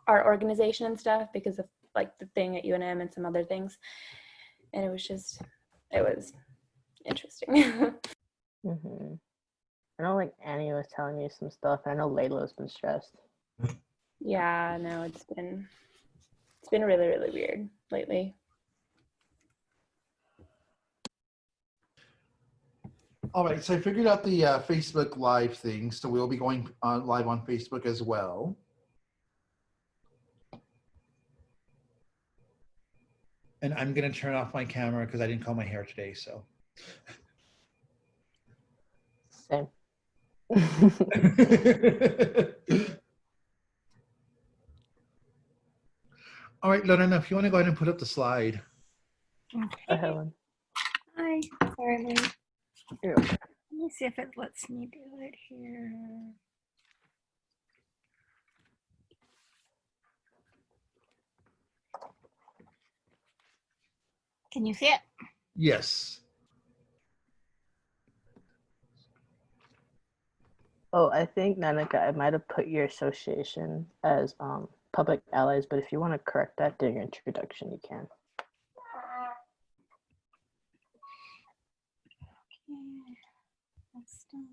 our organization and stuff because of like the thing at UNM and some other things. And it was interesting. Mm-hmm. I know like Annie was telling you some stuff. I know Layla's been stressed. Yeah, no, it's been really, really weird lately. All right, so I figured out the Facebook Live thing, so we'll be going live on Facebook as well. And I'm going to turn off my camera because I didn't comb my hair today, so. Same. All right, Lorena, if you want to go ahead and put up the slide. Okay. Helen. Hi, sorry, Lee. You're okay. Let me see if it lets me do it here. Can you see it? Yes. Oh, I think, Nanika, I might have put your association as public allies, but if you want to correct that during your introduction, you can. Okay, that's done.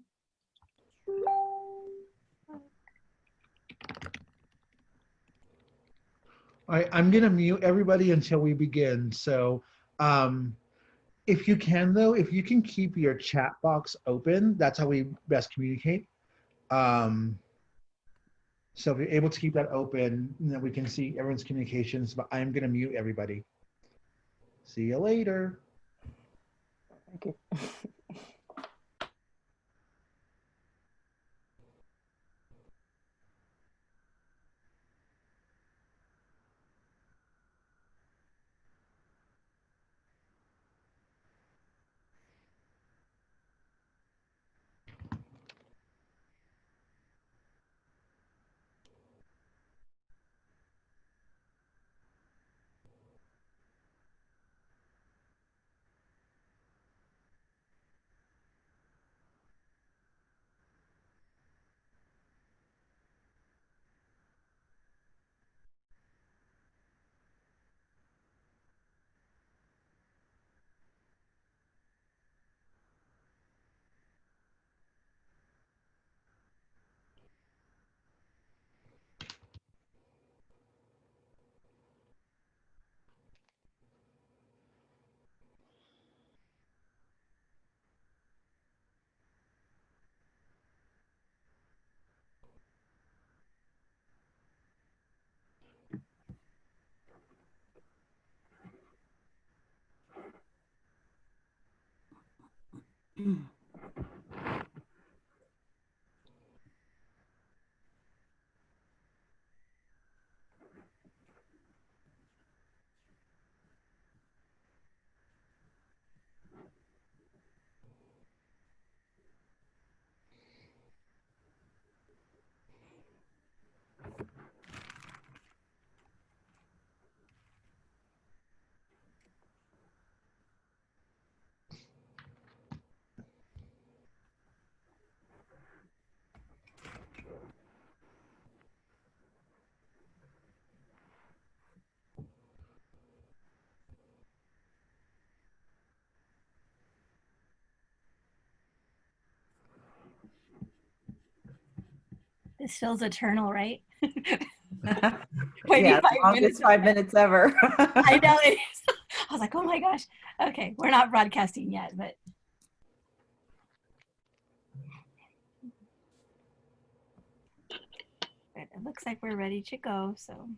All right, I'm going to mute everybody until we begin. So if you can, though, if you can keep your chat box open, that's how we best communicate. So if you're able to keep that open, then we can see everyone's communications, but I'm going to mute everybody. See you later. Thank you. This feels eternal, right? Yeah, the longest 5 minutes ever. I know it is. I was like, oh my gosh. Okay, we're not broadcasting yet, but. But it looks like we're ready to go, so.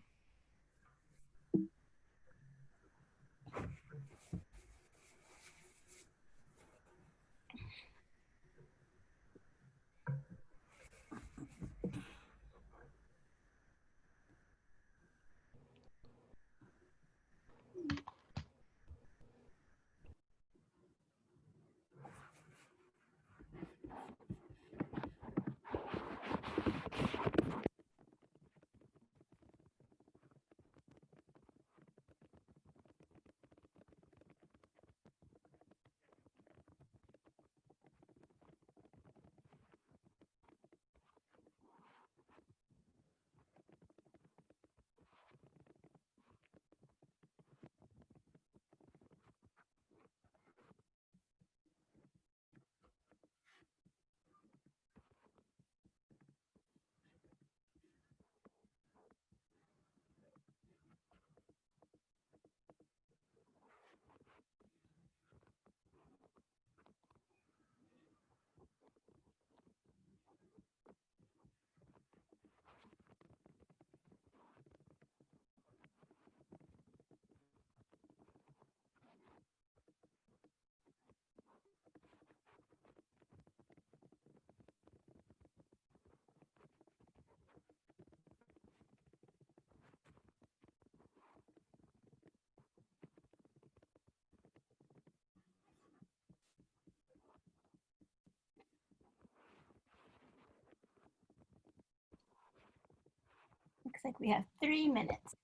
Looks like we have 3 minutes.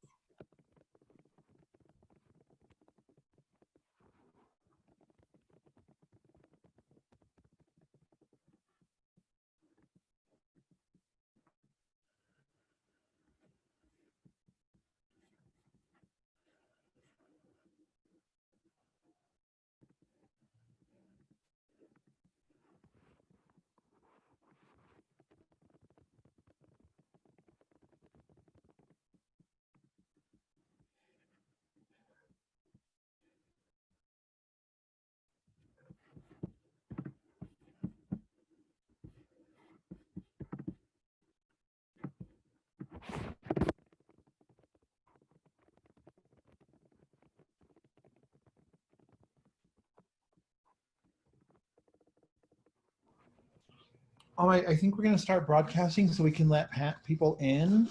All right, I think we're going to start broadcasting so we can let people in,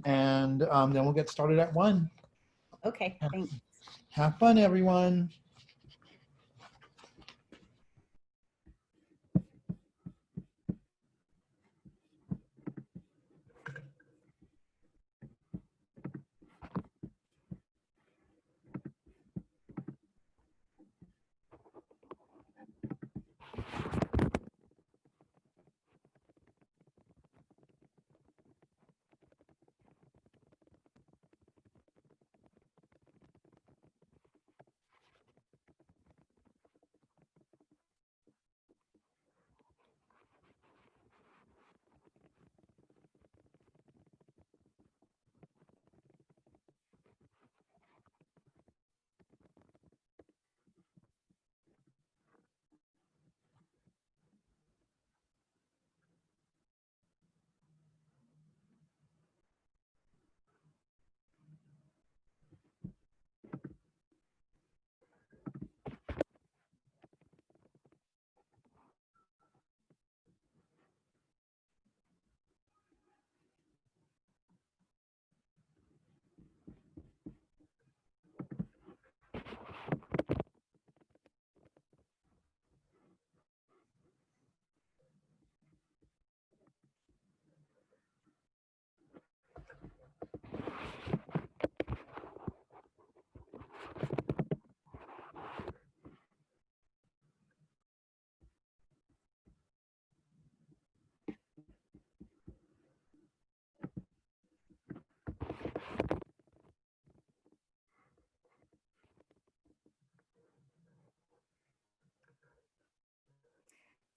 and then we'll get started at 1. Okay, thanks. Have fun, everyone.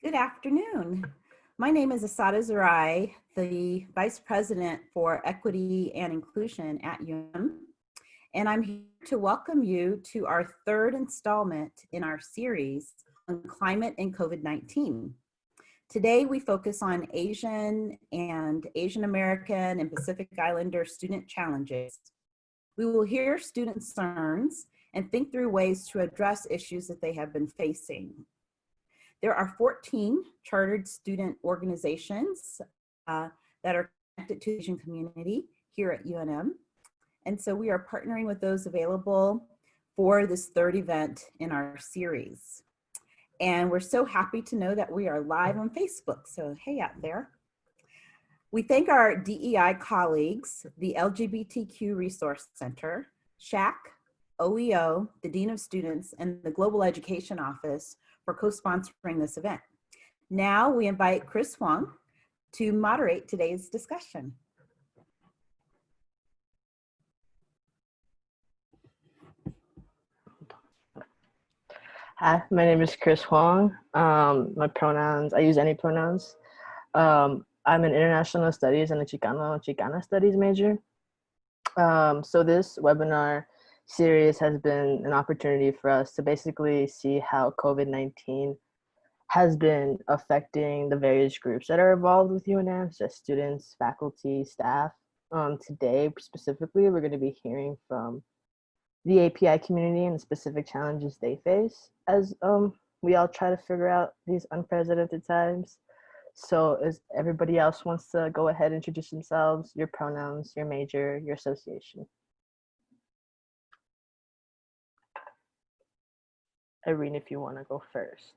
Good afternoon. My name is Asada Zarai, the Vice President for Equity and Inclusion at UM, and I'm here to welcome you to our 3rd installment in our series on climate and COVID-19. Today, we focus on Asian and Asian American and Pacific Islander student challenges. We will hear students' concerns and think through ways to address issues that they have been facing. There are 14 chartered student organizations that are connected to the Asian community here at UNM. And so we are partnering with those available for this 3rd event in our series. And we're so happy to know that we are live on Facebook. So hey out there. We thank our DEI colleagues, the LGBTQ Resource Center, SHAC, OEO, the Dean of Students, and the Global Education Office for co-sponsoring this event. Now we invite Chris Hoang to moderate today's discussion. Hi, my name is Chris Hoang. My pronouns, I use any pronouns. I'm an international studies and a Chicana studies major. So this webinar series has been an opportunity for us to basically see how COVID-19 has been affecting the various groups that are involved with UNM, such as students, faculty, staff. Today, specifically, we're going to be hearing from the API community and the specific challenges they face as we all try to figure out these unprecedented times. So as everybody else wants to go ahead and introduce themselves, your pronouns, your major, your association. Irene, if you want to go first.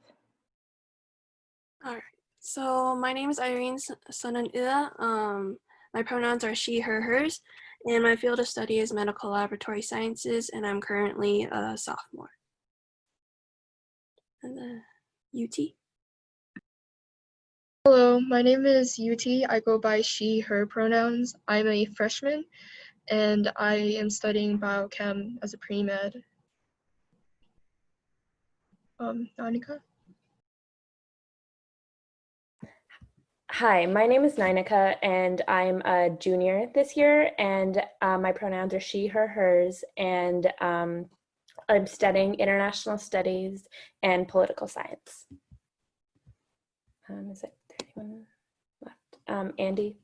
All right. So my name is Irene Sananida. My pronouns are she, her, hers, and my field of study is medical laboratory sciences, and I'm currently a sophomore. And then UT. Hello, my name is UT. I go by she, her pronouns. I'm a freshman and I am studying biochem as a pre-med. Nanika? Hi, my name is Ninika, and I'm a junior this year, and my pronouns are she, her, hers, and I'm studying international studies and political science. Is there anyone left? Andy?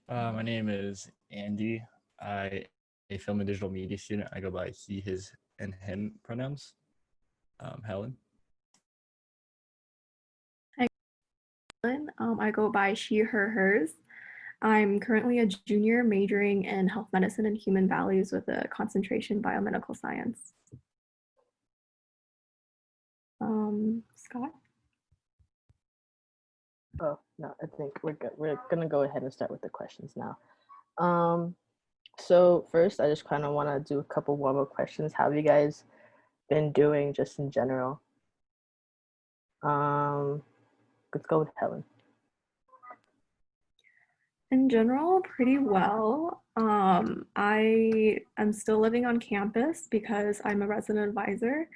My name is Andy. I a film and digital media student. I go by he, his, and him pronouns. Helen. I go by she, her, hers. I'm currently a junior majoring in health medicine and human values with a concentration in biomedical science. Scott? Oh, no, I think we're good. We're gonna go ahead and start with the questions now. So first, I just kind of want to do a couple warm-up questions. How have you guys been doing just in general? Let's go with Helen. In general, pretty well. I am still living on campus because I'm a resident advisor.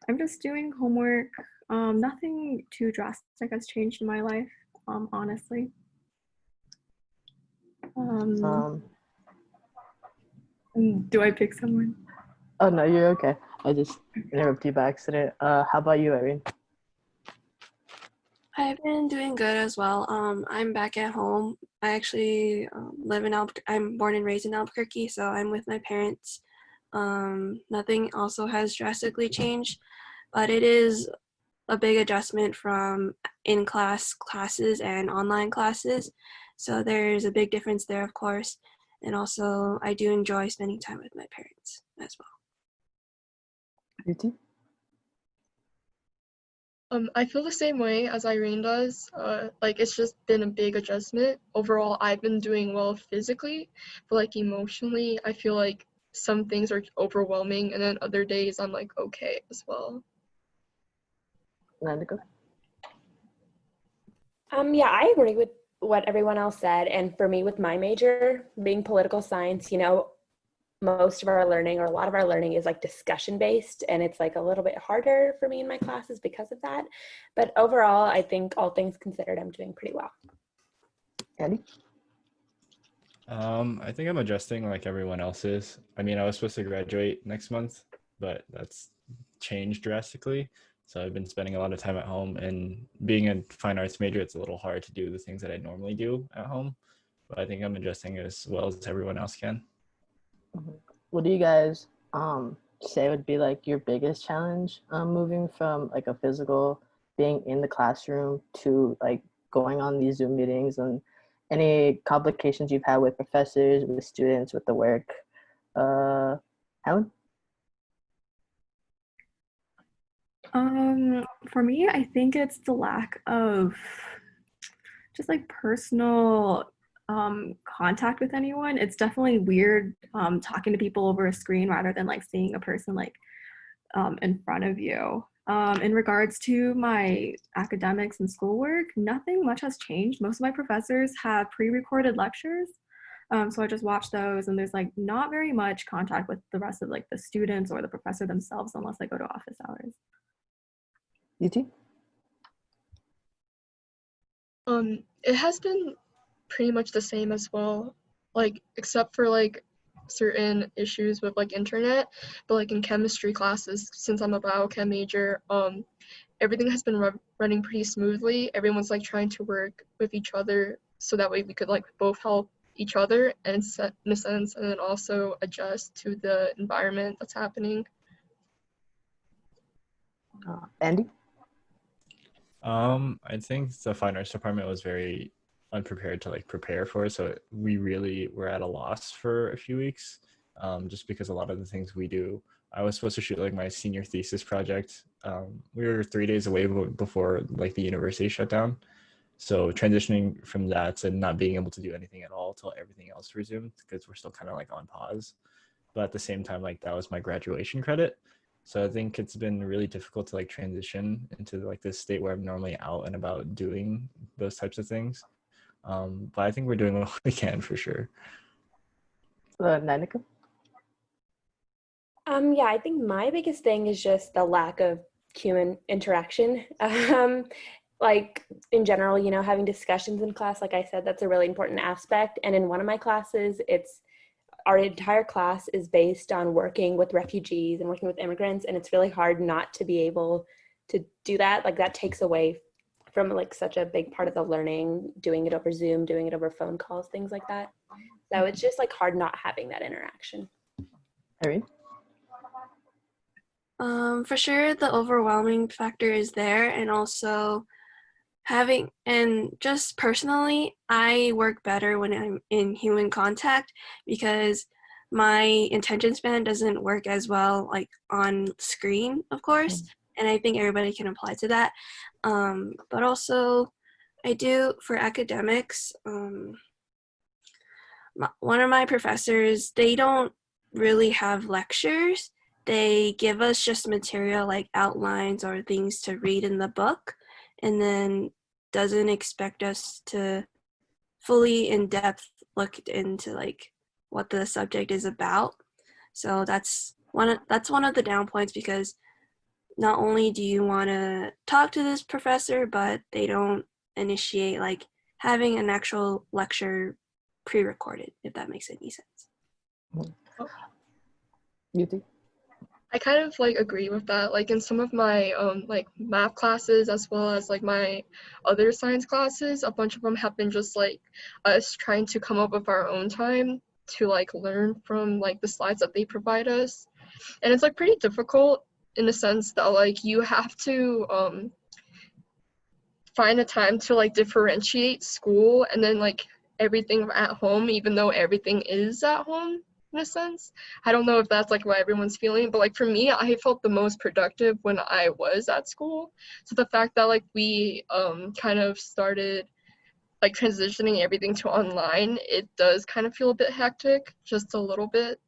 I'm just doing homework. Nothing too drastic has changed in my life, honestly. Do I pick someone? Oh no, you're okay. I just interrupted you by accident. How about you, Irene? I've been doing good as well. I'm back at home. I actually live in I'm born and raised in Albuquerque, so I'm with my parents. Nothing also has drastically changed, but it is a big adjustment from in-class classes and online classes. So there's a big difference there, of course. And also, I do enjoy spending time with my parents as well. You too? I feel the same way as Irene does. Like it's just been a big adjustment. Overall, I've been doing well physically, but like emotionally, I feel like some things are overwhelming, and then other days I'm like okay as well. Nanika? Yeah, I agree with what everyone else said. And for me, with my major being political science, you know, most of our learning or a lot of our learning is like discussion based, and it's like a little bit harder for me in my classes because of that. But overall, I think all things considered, I'm doing pretty well. Andy? I think I'm adjusting like everyone else is. I mean, I was supposed to graduate next month, but that's changed drastically. So I've been spending a lot of time at home, and being a fine arts major, it's a little hard to do the things that I normally do at home. But I think I'm adjusting as well as everyone else can. What do you guys say would be like your biggest challenge moving from like a physical being in the classroom to like going on these Zoom meetings, and any complications you've had with professors, with students, with the work? Helen? For me, I think it's the lack of just like personal contact with anyone. It's definitely weird talking to people over a screen rather than like seeing a person like in front of you. In regards to my academics and schoolwork, nothing much has changed. Most of my professors have pre-recorded lectures. So I just watch those, and there's like not very much contact with the rest of like the students or the professor themselves unless I go to office hours. You too? It has been pretty much the same as well, like except for like certain issues with like internet, but like in chemistry classes, since I'm a biochem major, everything has been running pretty smoothly. Everyone's like trying to work with each other so that way we could like both help each other and set in a sense, and then also adjust to the environment that's happening. Andy? I think the fine arts department was very unprepared to like prepare for it, so we really were at a loss for a few weeks, just because a lot of the things we do, I was supposed to shoot like my senior thesis project. We were 3 days away before like the university shut down, So transitioning from that to not being able to do anything at all till everything else resumed, because we're still kind of like on pause. But at the same time, like that was my graduation credit. So I think it's been really difficult to like transition into like this state where I'm normally out and about doing those types of things. But I think we're doing what we can for sure. Nanika? Yeah, I think my biggest thing is just the lack of human interaction. Like in general, you know, having discussions in class, like I said, that's a really important aspect. And in one of my classes, our entire class is based on working with refugees and working with immigrants. And it's really hard not to be able to do that. Like that takes away from like such a big part of the learning, doing it over Zoom, doing it over phone calls, things like that. So it's just like hard not having that interaction. Irene? For sure, the overwhelming factor is there, and also and just personally, I work better when I'm in human contact because my attention span doesn't work as well like on screen, of course, and I think everybody can apply to that. But also, I do for academics. One of my professors, they don't really have lectures. They give us just material like outlines or things to read in the book, and then doesn't expect us to fully in-depth look into like what the subject is about. So that's one of the down points, because not only do you want to talk to this professor, but they don't initiate like having an actual lecture pre-recorded, if that makes any sense. You think? I kind of like agree with that. Like in some of my like math classes as well as like my other science classes, a bunch of them have been just like us trying to come up with our own time to like learn from like the slides that they provide us. And it's like pretty difficult in the sense that like you have to find a time to like differentiate school and then like everything at home, even though everything is at home. In a sense, I don't know if that's like what everyone's feeling, but like for me, I felt the most productive when I was at school. So the fact that like we kind of started like transitioning everything to online, it does kind of feel a bit hectic, just a little bit.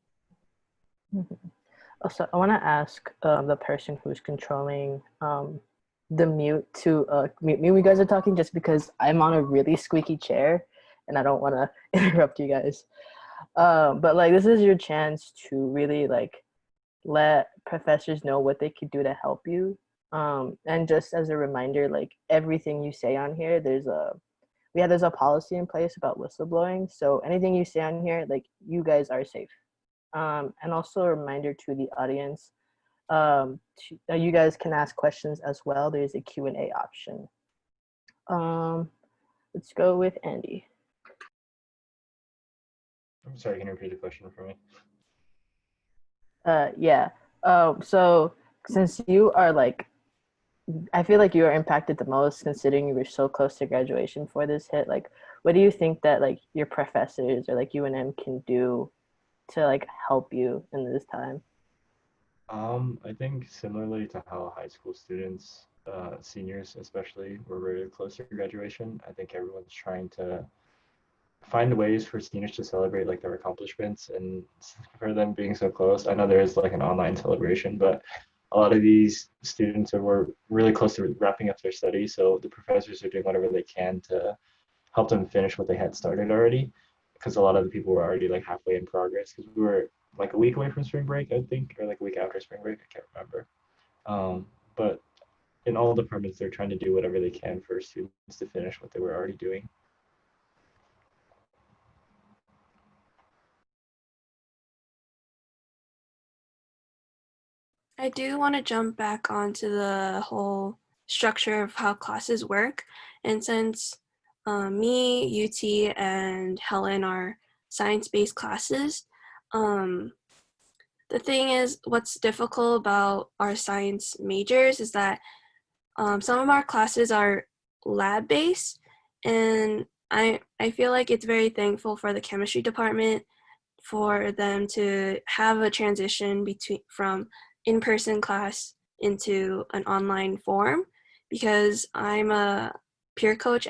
Also, I want to ask the person who's controlling the mute to mute me when you guys are talking, just because I'm on a really squeaky chair and I don't want to interrupt you guys. But like this is your chance to really like let professors know what they could do to help you. And just as a reminder, like everything you say on here, there's a policy in place about whistleblowing. So anything you say on here, like you guys are safe. And also a reminder to the audience, you guys can ask questions as well. There's a Q&A option. Let's go with Andy. I'm sorry, can you repeat the question for me? Yeah. So since you are like, I feel like you are impacted the most considering you were so close to graduation for this hit. Like, what do you think that like your professors or like UNM can do to like help you in this time? I think similarly to how high school students, seniors especially, were very close to graduation, I think everyone's trying to find ways for seniors to celebrate like their accomplishments, and for them being so close. I know there is like an online celebration, but a lot of these students were really close to wrapping up their studies, so the professors are doing whatever they can to help them finish what they had started already, because a lot of the people were already like halfway in progress, because we were like a week away from spring break, I think, or like a week after spring break, I can't remember. But in all departments, they're trying to do whatever they can for students to finish what they were already doing. I do want to jump back onto the whole structure of how classes work. And since me, UT, and Helen are science-based classes, the thing is, what's difficult about our science majors is that some of our classes are lab-based, and I feel like it's very thankful for the chemistry department for them to have a transition from in-person class into an online form, because I'm a peer coach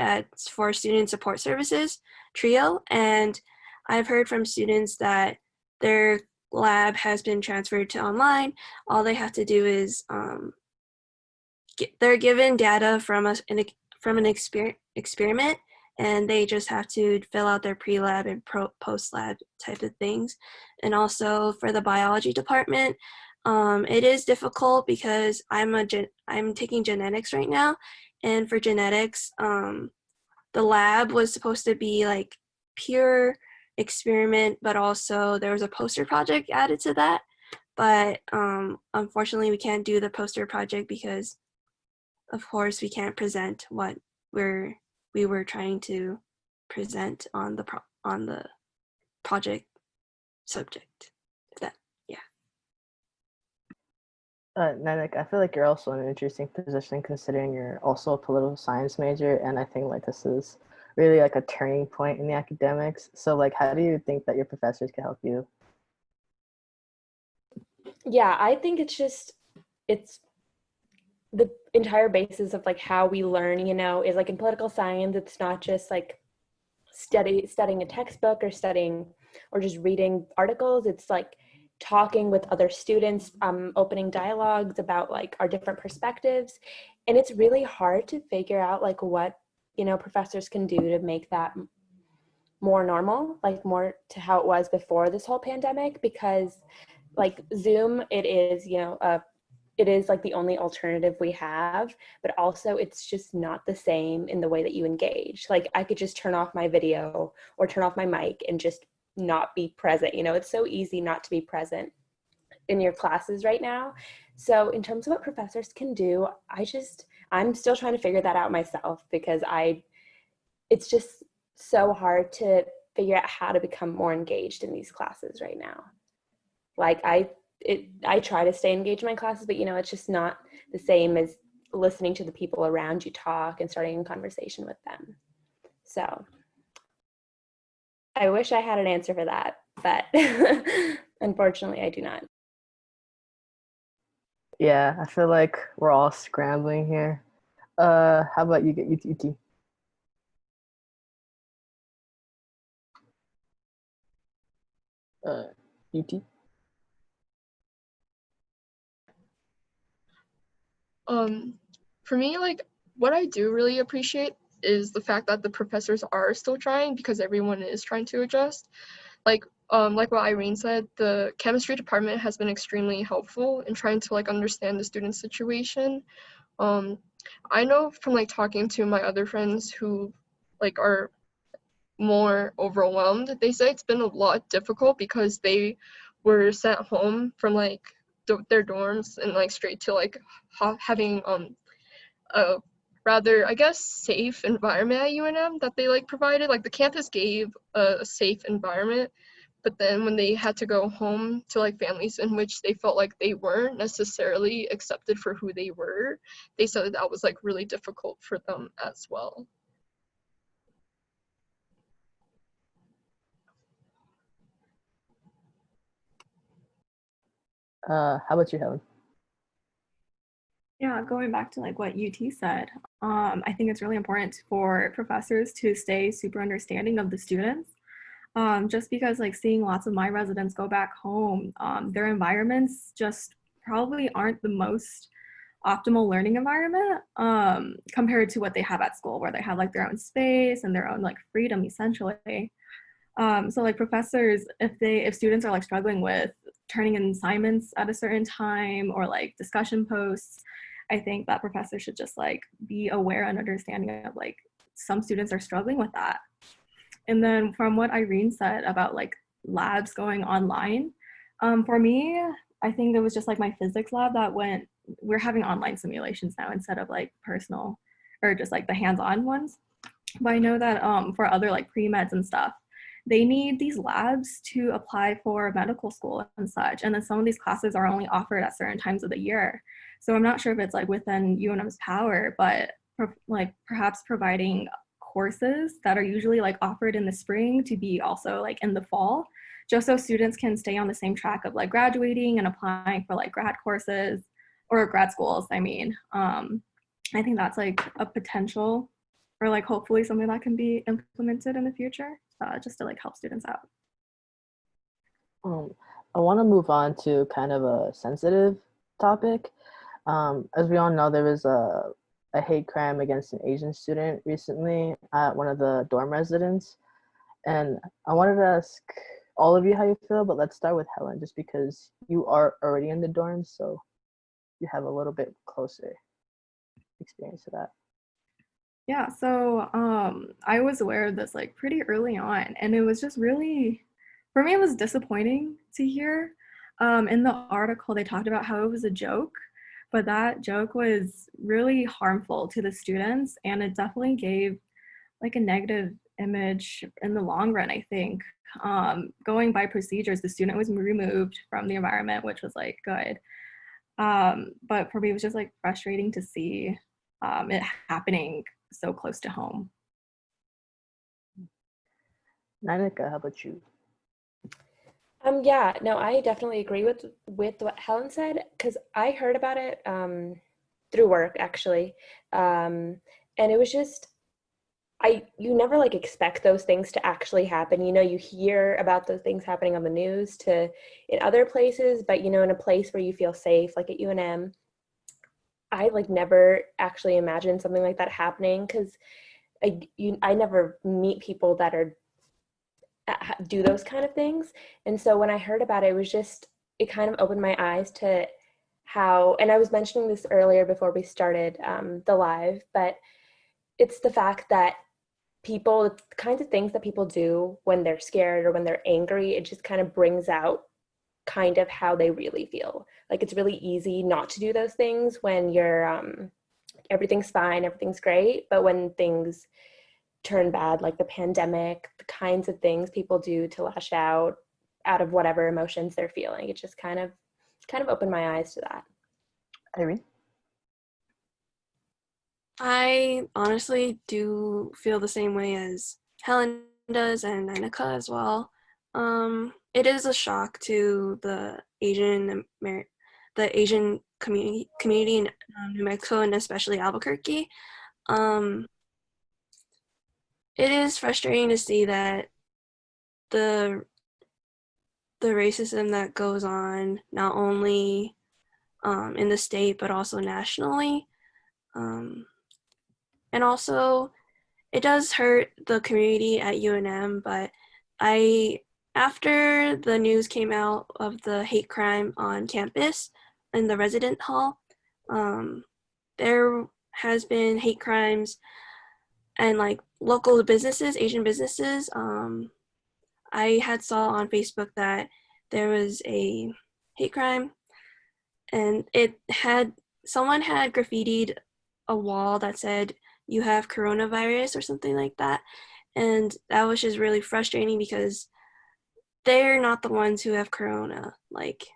for student support services, TRIO, and I've heard from students that their lab has been transferred to online. All they have to do is they're given data from an experiment, and they just have to fill out their pre-lab and post-lab type of things. And also for the biology department, it is difficult because I'm taking genetics right now, and for genetics, the lab was supposed to be like pure experiment, but also there was a poster project added to that. But unfortunately, we can't do the poster project because, of course, we can't present what we were trying to present on the project subject. Nanik, I feel like you're also in an interesting position considering you're also a political science major, and I think like this is really like a turning point in the academics. So like, how do you think that your professors can help you? Yeah, I think it's the entire basis of like how we learn, is like in political science, it's not just like studying a textbook or studying or just reading articles. It's like talking with other students, opening dialogues about like our different perspectives. And it's really hard to figure out like what, professors can do to make that more normal, like more to how it was before this whole pandemic, because like Zoom, it is, it is like the only alternative we have, but also it's just not the same in the way that you engage. Like I could just turn off my video or turn off my mic and just not be present. It's so easy not to be present in your classes right now. So in terms of what professors can do, I'm still trying to figure that out myself, because it's just so hard to figure out how to become more engaged in these classes right now. Like I try to stay engaged in my classes, but it's just not the same as listening to the people around you talk and starting a conversation with them. So I wish I had an answer for that, but unfortunately I do not. Yeah, I feel like we're all scrambling here. How about you get UT? UT? For me, like what I do really appreciate is the fact that the professors are still trying, because everyone is trying to adjust. Like what Irene said, the chemistry department has been extremely helpful in trying to like understand the student situation. I know from like talking to my other friends who like are more overwhelmed, they say it's been a lot difficult because they were sent home from like their dorms and like straight to like having a rather, I guess, safe environment at UNM that they like provided. Like the campus gave a safe environment, but then when they had to go home to like families in which they felt like they weren't necessarily accepted for who they were, they said that was like really difficult for them as well. How about you, Helen? Yeah, going back to like what UT said, I think it's really important for professors to stay super understanding of the students. Just because like seeing lots of my residents go back home, their environments just probably aren't the most optimal learning environment compared to what they have at school, where they have like their own space and their own like freedom essentially. So like professors, if students are like struggling with turning in assignments at a certain time or like discussion posts, I think that professors should just like be aware and understanding of like some students are struggling with that. And then from what Irene said about like labs going online, for me, I think there was just like my physics lab that we're having online simulations now instead of like personal or just like the hands-on ones. But I know that for other like pre-meds and stuff, they need these labs to apply for medical school and such. And then some of these classes are only offered at certain times of the year. So I'm not sure if it's like within UNM's power, but like perhaps providing courses that are usually like offered in the spring to be also like in the fall, just so students can stay on the same track of like graduating and applying for like grad courses or grad schools. I mean, I think that's like a potential or like hopefully something that can be implemented in the future, just to like help students out. I want to move on to kind of a sensitive topic. As we all know, there was a hate crime against an Asian student recently at one of the dorm residents. And I wanted to ask all of you how you feel, but let's start with Helen, just because you are already in the dorms, so you have a little bit closer experience to that. Yeah, so I was aware of this like pretty early on, and it was just really, for me, it was disappointing to hear. In the article, they talked about how it was a joke, but that joke was really harmful to the students, and it definitely gave like a negative image in the long run, I think. Going by procedures, the student was removed from the environment, which was like good. But for me, it was just like frustrating to see it happening so close to home. Nanika, how about you? Yeah, no, I definitely agree with what Helen said, because I heard about it through work actually, and it was just you never like expect those things to actually happen. You know, you hear about those things happening on the news in other places, but you know, in a place where you feel safe, like at UNM, I like never actually imagined something like that happening, because I never meet people that do those kind of things. And so when I heard about it, it kind of opened my eyes to how, and I was mentioning this earlier before we started the live, but it's the fact that the kinds of things that people do when they're scared or when they're angry, it just kind of brings out kind of how they really feel. Like it's really easy not to do those things when you're everything's fine, everything's great, but when things turn bad, like the pandemic, the kinds of things people do to lash out of whatever emotions they're feeling, it just kind of opened my eyes to that. Irene? I honestly do feel the same way as Helen does and Nanika as well. It is a shock to the Asian community in New Mexico, and especially Albuquerque. It is frustrating to see that the racism that goes on not only in the state but also nationally, and also it does hurt the community at UNM. But after the news came out of the hate crime on campus in the resident hall, there has been hate crimes and like local businesses, Asian businesses. I had saw on Facebook that there was a hate crime, and someone had graffitied a wall that said, "You have coronavirus" or something like that. And that was just really frustrating because they're not the ones who have corona. Like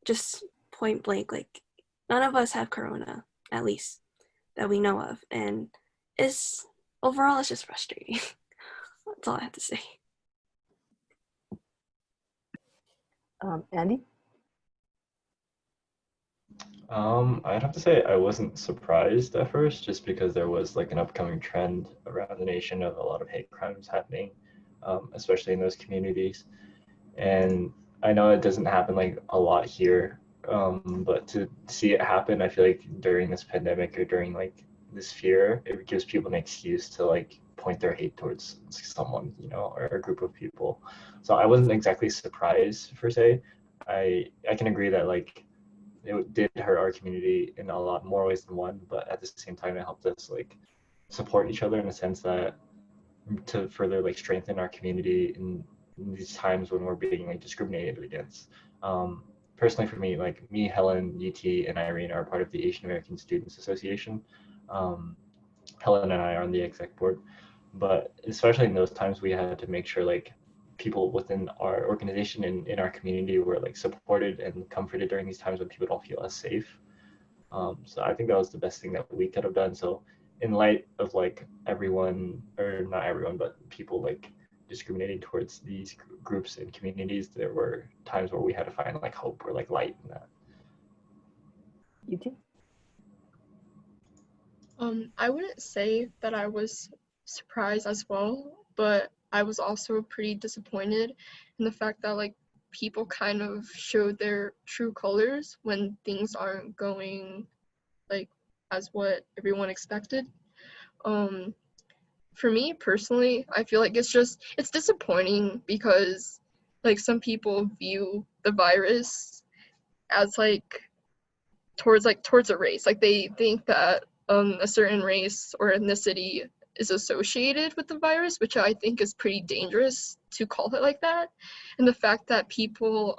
just point blank, like none of us have corona, at least that we know of. And overall it's just frustrating. That's all I have to say. Andy? I'd have to say I wasn't surprised at first, just because there was like an upcoming trend around the nation of a lot of hate crimes happening, especially in those communities. And I know it doesn't happen like a lot here, but to see it happen, I feel like during this pandemic or during like this fear, it gives people an excuse to like point their hate towards someone, you know, or a group of people. So I wasn't exactly surprised per se. I can agree that like it did hurt our community in a lot more ways than one, but at the same time it helped us like support each other in a sense that to further like strengthen our community in these times when we're being like discriminated against. Personally for me, like me, Helen, UT, and Irene are part of the Asian American Students Association. Helen and I are on the exec board, but especially in those times we had to make sure like people within our organization and in our community were like supported and comforted during these times when people don't feel as safe. So I think that was the best thing that we could have done. So in light of like everyone, or not everyone, but people like discriminating towards these groups and communities, there were times where we had to find like hope or like light in that. You too? I wouldn't say that I was surprised as well, but I was also pretty disappointed in the fact that like people kind of showed their true colors when things aren't going like as what everyone expected. For me personally, I feel like it's disappointing because like some people view the virus as like towards a race. Like they think that a certain race or ethnicity is associated with the virus, which I think is pretty dangerous to call it like that. And the fact that people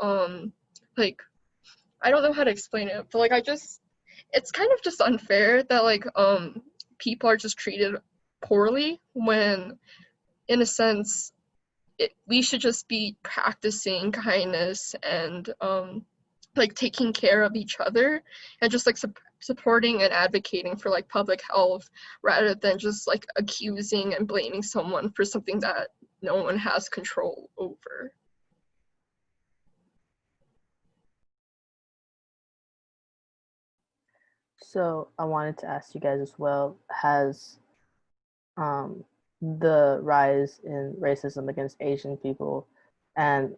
like I don't know how to explain it, but like it's kind of just unfair that like people are just treated poorly when in a sense we should just be practicing kindness and like taking care of each other and just like supporting and advocating for like public health rather than just like accusing and blaming someone for something that no one has control over. So I wanted to ask you guys as well, has the rise in racism against Asian people and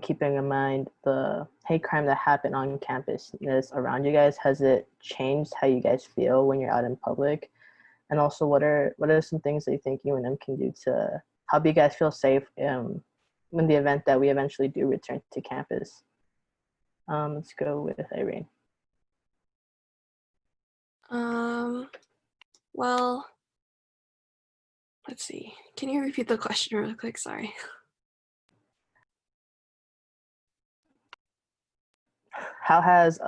keeping in mind the hate crime that happened on campus that's around you guys, has it changed how you guys feel when you're out in public? And also, what are some things that you think UNM can do to help you guys feel safe in the event that we eventually do return to campus? Let's go with Irene. Well, let's see. Can you repeat the question really quick? Sorry. How has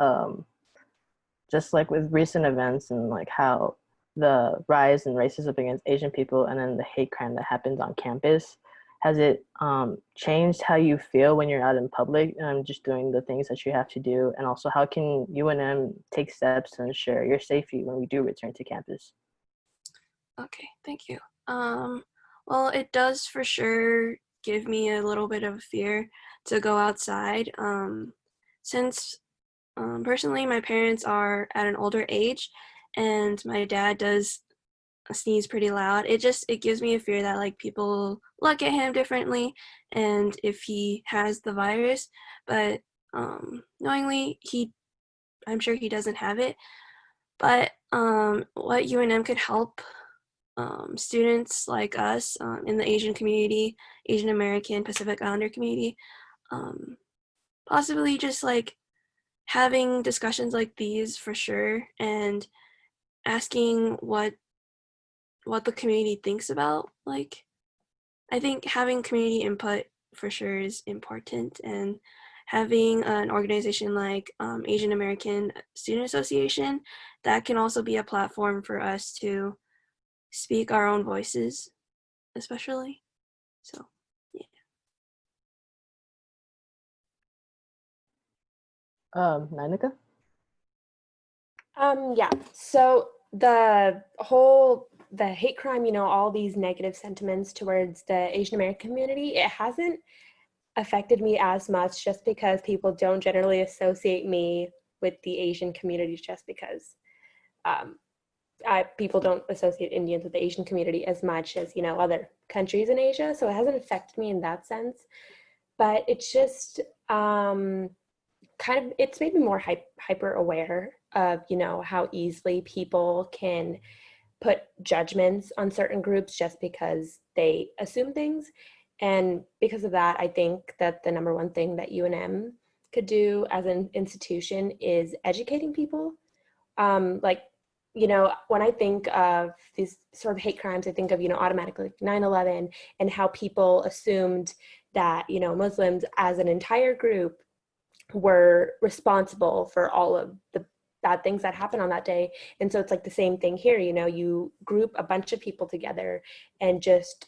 just like with recent events and like how the rise in racism against Asian people and then the hate crime that happens on campus, has it changed how you feel when you're out in public and just doing the things that you have to do? And also, how can UNM take steps to ensure your safety when we do return to campus? Okay, thank you. Well, it does for sure give me a little bit of fear to go outside. Since personally my parents are at an older age and my dad does sneeze pretty loud, it gives me a fear that like people look at him differently and if he has the virus, but knowingly I'm sure he doesn't have it. But what UNM could help students like us in the Asian community, Asian American, Pacific Islander community, possibly just like having discussions like these for sure and asking what the community thinks about. Like, I think having community input for sure is important, and having an organization like Asian American Student Association, that can also be a platform for us to speak our own voices, especially. So, yeah. Nainika? Yeah, so the hate crime, all these negative sentiments towards the Asian American community, it hasn't affected me as much just because people don't generally associate me with the Asian community just because people don't associate Indians with the Asian community as much as, other countries in Asia. So it hasn't affected me in that sense, but it's just it's made me more hyper aware of, how easily people can put judgments on certain groups just because they assume things. And because of that, I think that the number one thing that UNM could do as an institution is educating people. When I think of these sort of hate crimes, I think of, automatically 9/11 and how people assumed that, Muslims as an entire group were responsible for all of the bad things that happened on that day. And so it's like the same thing here, you group a bunch of people together and just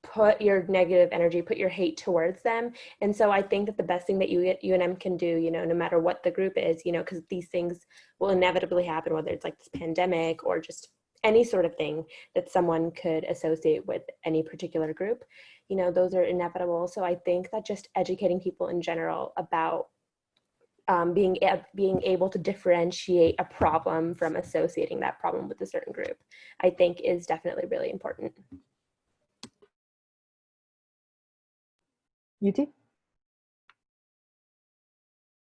put your negative energy, put your hate towards them. And so I think that the best thing that UNM can do, no matter what the group is, because these things will inevitably happen, whether it's like this pandemic or just any sort of thing that someone could associate with any particular group, those are inevitable. So I think that just educating people in general about being able to differentiate a problem from associating that problem with a certain group, I think is definitely really important. UT?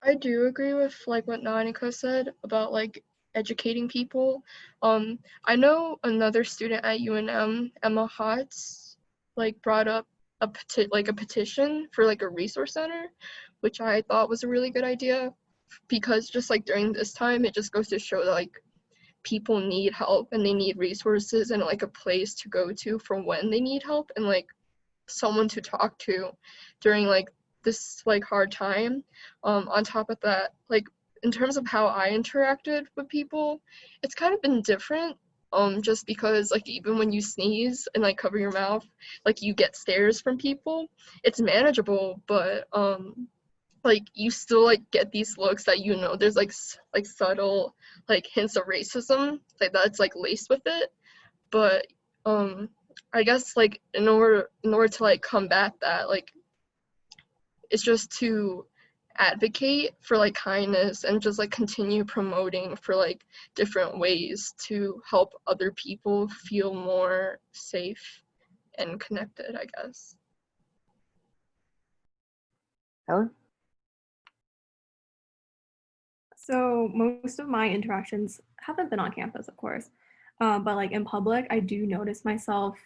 I do agree with like what Nanika said about like educating people. I know another student at UNM, Emma Hotz, like brought up a petition for like a resource center, which I thought was a really good idea, because just like during this time, it just goes to show that like people need help and they need resources and like a place to go to for when they need help, and like someone to talk to during like this like hard time. On top of that, like in terms of how I interacted with people, it's kind of been different, just because like even when you sneeze and like cover your mouth, like you get stares from people. It's manageable, but like you still like get these looks that, you know, there's like subtle like hints of racism like that's like laced with it. But I guess like in order to like combat that, like it's just to advocate for like kindness and just like continue promoting for like different ways to help other people feel more safe and connected, I guess. Helen? So most of my interactions haven't been on campus, of course, but like in public, I do notice myself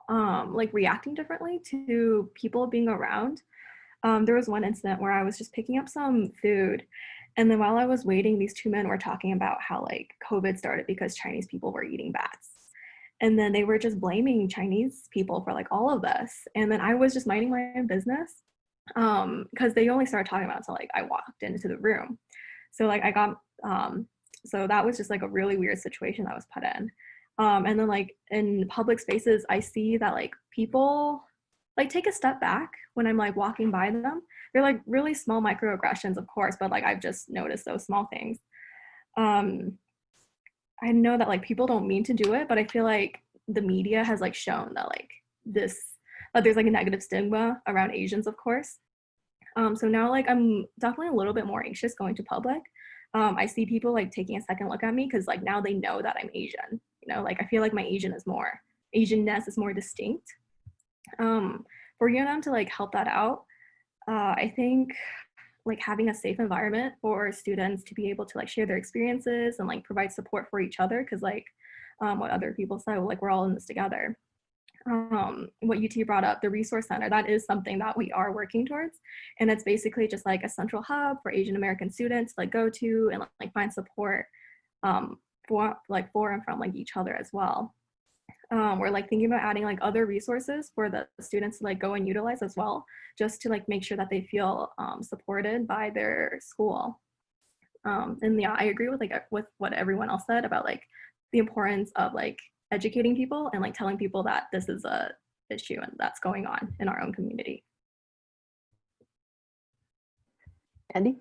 like reacting differently to people being around. There was one incident where I was just picking up some food, and then while I was waiting, these two men were talking about how like COVID started because Chinese people were eating bats. And then they were just blaming Chinese people for like all of this. And then I was just minding my own business, because they only started talking about it until like I walked into the room. So like I got, so that was just like a really weird situation that was put in. And then like in public spaces, I see that like people like take a step back when I'm like walking by them. They're like really small microaggressions, of course, but like I've just noticed those small things. I know that like people don't mean to do it, but I feel like the media has like shown that like that there's like a negative stigma around Asians, of course. So now like I'm definitely a little bit more anxious going to public. I see people like taking a second look at me because like now they know that I'm Asian. You know, like I feel like my Asianness is more distinct. For UNM to like help that out, I think like having a safe environment for students to be able to like share their experiences and like provide support for each other, because like what other people said, like we're all in this together. What UT brought up, the resource center, that is something that we are working towards, and it's basically just like a central hub for Asian American students to like go to and like find support for and from like each other as well. We're like thinking about adding like other resources for the students to like go and utilize as well, just to like make sure that they feel supported by their school. And yeah, I agree with what everyone else said about like the importance of like educating people and like telling people that this is a issue and that's going on in our own community. Andy?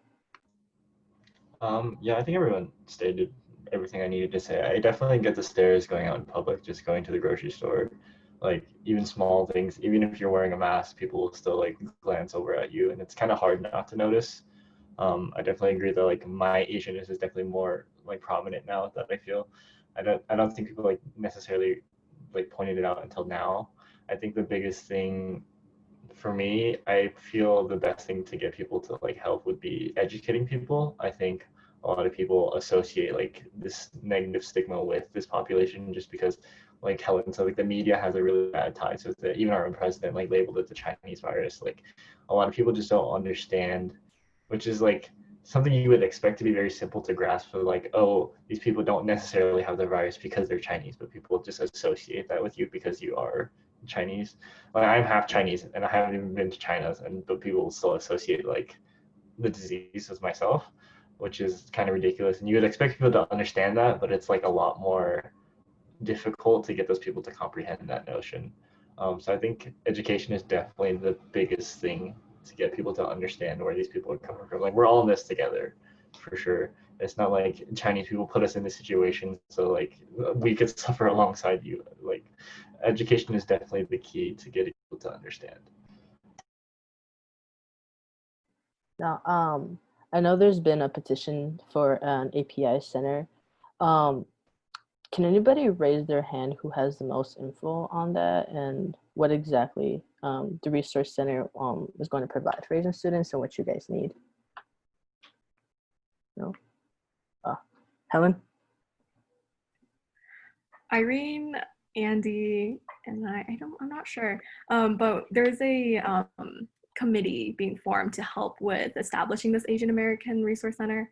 Yeah, I think everyone stated everything I needed to say. I definitely get the stares going out in public, just going to the grocery store. Like even small things, even if you're wearing a mask, people will still like glance over at you, and it's kind of hard not to notice. I definitely agree that like my Asianness is definitely more like prominent now that I feel. I don't think people like necessarily like pointed it out until now. I think the biggest thing for me, I feel the best thing to get people to like help would be educating people. I think a lot of people associate like this negative stigma with this population just because, like Helen said, like the media has a really bad ties with it. Even our own president like labeled it the Chinese virus. Like a lot of people just don't understand, which is like something you would expect to be very simple to grasp. So like, oh, these people don't necessarily have the virus because they're Chinese, but people just associate that with you because you are Chinese. Like I'm half Chinese and I haven't even been to China, but people still associate like the disease with myself, which is kind of ridiculous. And you would expect people to understand that, but it's like a lot more difficult to get those people to comprehend that notion. So I think education is definitely the biggest thing to get people to understand where these people are coming from. Like we're all in this together, for sure. It's not like Chinese people put us in this situation so like we could suffer alongside you. Like education is definitely the key to getting people to understand. Now, I know there's been a petition for an API center. Can anybody raise their hand who has the most info on that and what exactly the resource center is going to provide for Asian students and what you guys need? No? Helen? Irene, Andy, and I'm not sure, but there's a committee being formed to help with establishing this Asian American Resource Center.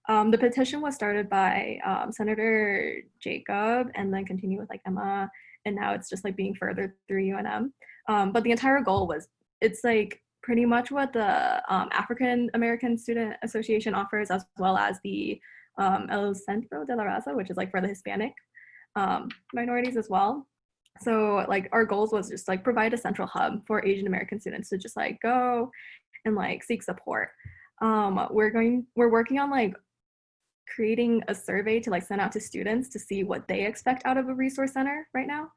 The petition was started by Senator Jacob and then continued with like Emma, and now it's just like being furthered through UNM. But the entire goal was, it's like pretty much what the African American Student Association offers, as well as the El Centro de la Raza, which is like for the Hispanic minorities as well. So like our goals was just like provide a central hub for Asian American students to just like go and like seek support. We're working on like creating a survey to like send out to students to see what they expect out of a resource center right now.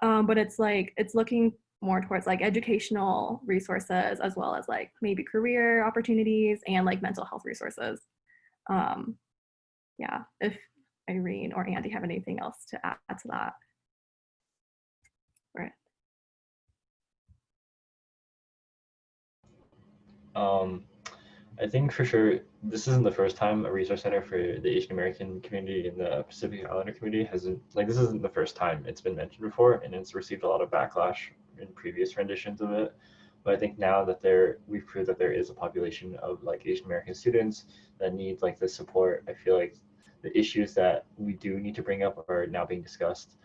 But it's like, it's looking more towards like educational resources as well as like maybe career opportunities and like mental health resources. Yeah, if Irene or Andy have anything else to add to that. Right. I think for sure this isn't the first time a resource center for the Asian American community and the Pacific Islander community hasn't, like, this isn't the first time it's been mentioned before, and it's received a lot of backlash in previous renditions of it. But I think now that we've proved that there is a population of like Asian American students that need like this support, I feel like the issues that we do need to bring up are now being discussed.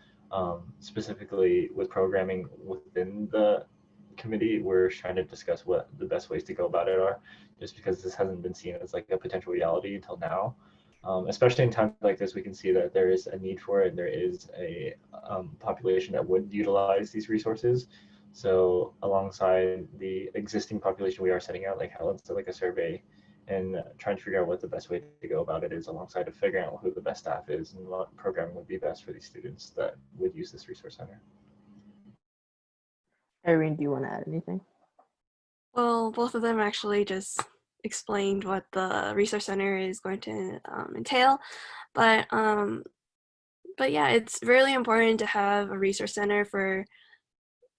Specifically with programming within the committee, we're trying to discuss what the best ways to go about it are, just because this hasn't been seen as like a potential reality until now. Especially in times like this, we can see that there is a need for it, and there is a population that would utilize these resources. So alongside the existing population, we are setting out, like Helen said, like a survey and trying to figure out what the best way to go about it is, alongside of figuring out who the best staff is and what programming would be best for these students that would use this resource center. Irene, do you want to add anything? Well, both of them actually just explained what the resource center is going to entail, but yeah, it's really important to have a resource center for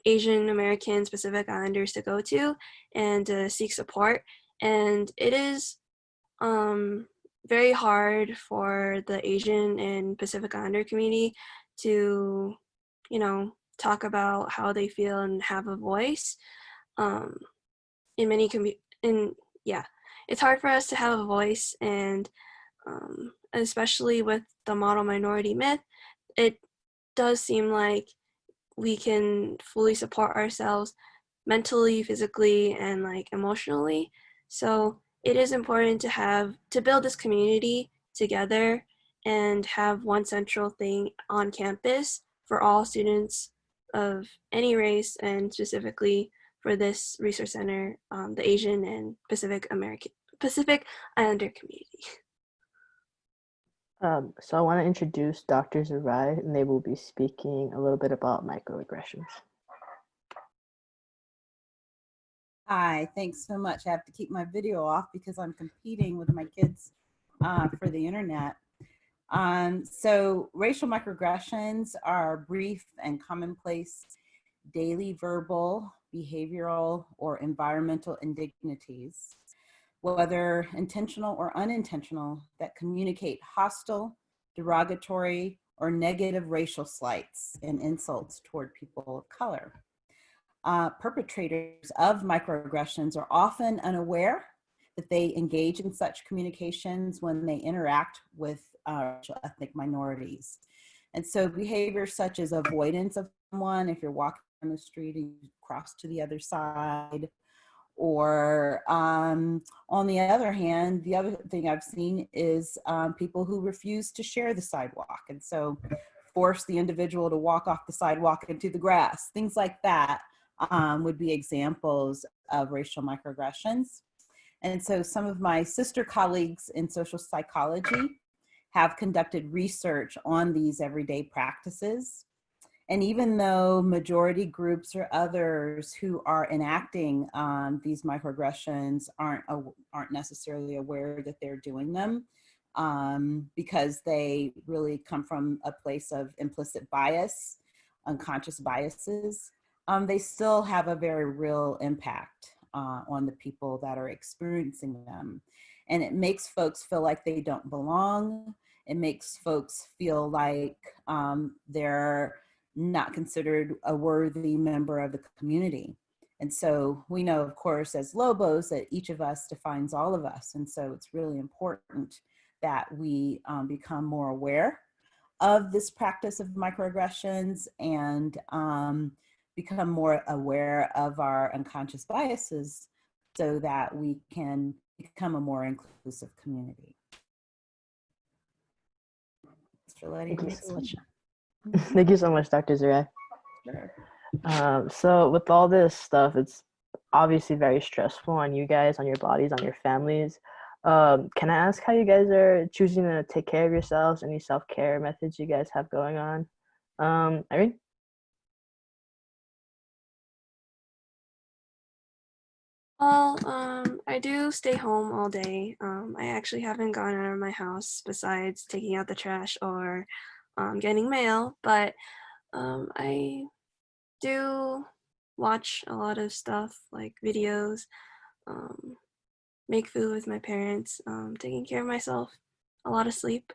Asian American Pacific Islanders to go to and to seek support. And it is very hard for the Asian and Pacific Islander community to, you know, talk about how they feel and have a voice. It's hard for us to have a voice, and especially with the model minority myth, it does seem like we can fully support ourselves mentally, physically, and like emotionally. So it is important to build this community together and have one central thing on campus for all students of any race, and specifically for this resource center, the Asian and Pacific Islander community. So I want to introduce Dr. Zarai, and they will be speaking a little bit about microaggressions. Hi, thanks so much. I have to keep my video off because I'm competing with my kids for the internet. So racial microaggressions are brief and commonplace daily verbal, behavioral, or environmental indignities, whether intentional or unintentional, that communicate hostile, derogatory, or negative racial slights and insults toward people of color. Perpetrators of microaggressions are often unaware that they engage in such communications when they interact with ethnic minorities. And so behaviors such as avoidance of someone, if you're walking on the street and you cross to the other side, or on the other hand, the other thing I've seen is people who refuse to share the sidewalk, and so force the individual to walk off the sidewalk into the grass. Things like that would be examples of racial microaggressions. And so some of my sister colleagues in social psychology have conducted research on these everyday practices. And even though majority groups or others who are enacting these microaggressions aren't necessarily aware that they're doing them, because they really come from a place of implicit bias, unconscious biases, they still have a very real impact on the people that are experiencing them. And it makes folks feel like they don't belong. It makes folks feel like they're not considered a worthy member of the community. And so we know, of course, as Lobos, that each of us defines all of us. And so it's really important that we become more aware of this practice of microaggressions and become more aware of our unconscious biases so that we can become a more inclusive community. For letting me explain. Thank you so much, Dr. Zarai. Sure. So with all this stuff, it's obviously very stressful on you guys, on your bodies, on your families. Can I ask how you guys are choosing to take care of yourselves? Any self-care methods you guys have going on? Irene? Well, I do stay home all day. I actually haven't gone out of my house besides taking out the trash or getting mail, but I do watch a lot of stuff like videos, make food with my parents, taking care of myself, a lot of sleep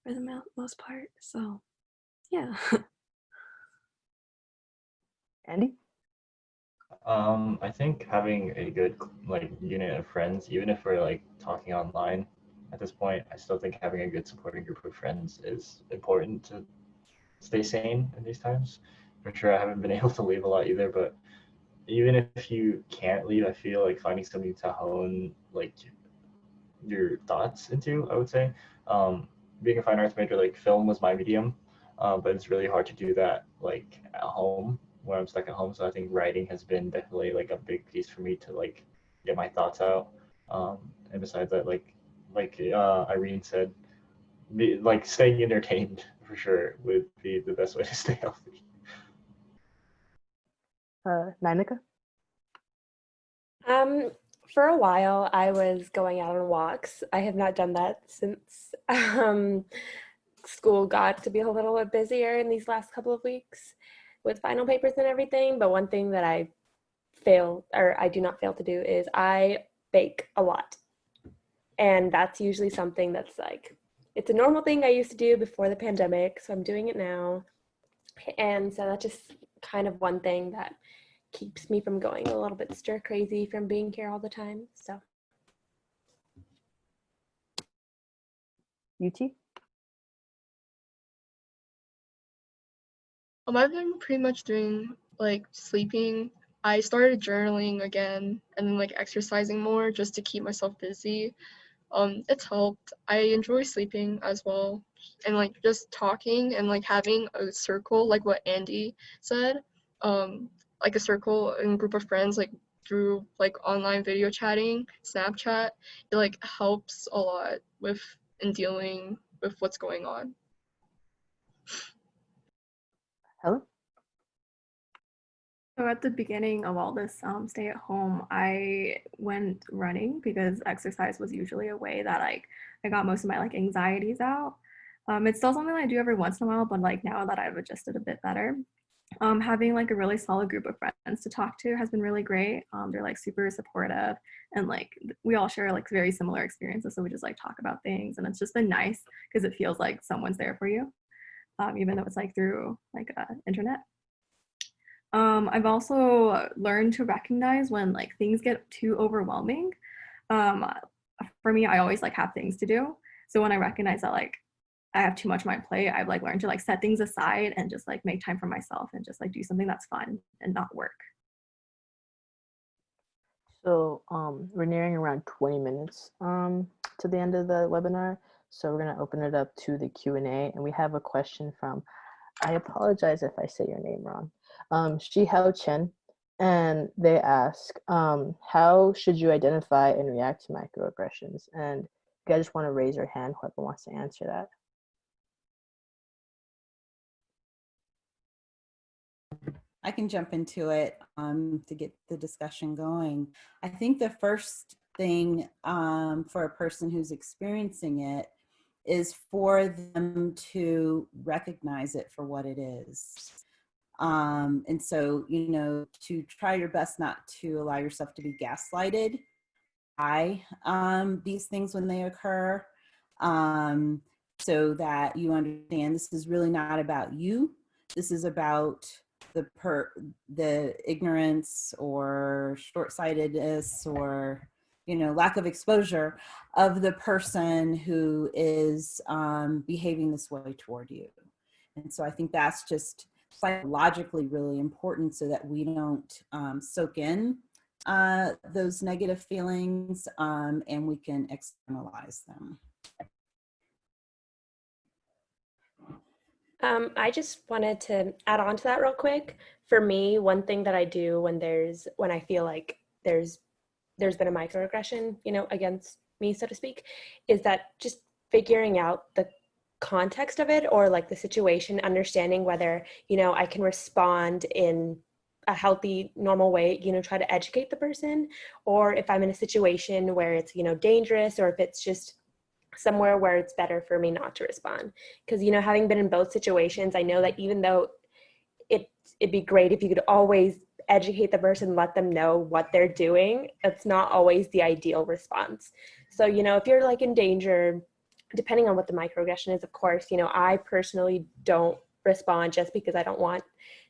for the most part. So, yeah. Andy? I think having a good like unit of friends, even if we're like talking online at this point, I still think having a good supporting group of friends is important to stay sane in these times. For sure, I haven't been able to leave a lot either, but even if you can't leave, I feel like finding something to hone like your thoughts into, I would say. Being a fine arts major, like film was my medium, but it's really hard to do that like at home when I'm stuck at home. So I think writing has been definitely like a big piece for me to like get my thoughts out. And besides that, like Irene said, like staying entertained for sure would be the best way to stay healthy. Ninika? For a while, I was going out on walks. I have not done that since school got to be a little bit busier in these last couple of weeks with final papers and everything. But one thing that I do not fail to do is I bake a lot. And that's usually something that's like, it's a normal thing I used to do before the pandemic. So I'm doing it now. And so that's just kind of one thing that keeps me from going a little bit stir crazy from being here all the time. So UT? I've been pretty much doing like sleeping. I started journaling again and then like exercising more just to keep myself busy. It's helped. I enjoy sleeping as well, and like just talking and like having a circle, like what Andy said, like a circle and group of friends, like through like online video chatting, Snapchat, it like helps a lot with in dealing with what's going on. Helen? So at the beginning of all this stay at home, I went running because exercise was usually a way that like I got most of my like anxieties out. It's still something I do every once in a while, but like now that I've adjusted a bit better, having like a really solid group of friends to talk to has been really great. They're like super supportive and like we all share like very similar experiences. So we just like talk about things and it's just been nice because it feels like someone's there for you, even though it's like through like internet. I've also learned to recognize when like things get too overwhelming. For me, I always like have things to do. So when I recognize that like I have too much on my plate, I've like learned to like set things aside and just like make time for myself and just like do something that's fun and not work. So we're nearing around 20 minutes to the end of the webinar. So we're gonna open it up to the Q&A and we have a question from, I apologize if I say your name wrong, Shihao Chen, and they ask, how should you identify and react to microaggressions? And you guys just want to raise your hand, whoever wants to answer that. I can jump into it to get the discussion going. I think the first thing for a person who's experiencing it is for them to recognize it for what it is. And so, you know, to try your best not to allow yourself to be gaslighted by these things when they occur, so that you understand this is really not about you. This is about the ignorance or short-sightedness or, you know, lack of exposure of the person who is behaving this way toward you. And so I think that's just psychologically really important so that we don't soak in those negative feelings and we can externalize them. I just wanted to add on to that real quick. For me, one thing that I do when I feel like there's been a microaggression, you know, against me, so to speak, is that just figuring out the context of it, or like the situation, understanding whether, you know, I can respond in a healthy, normal way, you know, try to educate the person, or if I'm in a situation where it's, you know, dangerous, or if it's just somewhere where it's better for me not to respond. Because, you know, having been in both situations, I know that even though it'd be great if you could always educate the person, let them know what they're doing, it's not always the ideal response. So, you know, if you're like in danger, depending on what the microaggression is, of course, you know, I personally don't respond just because I don't want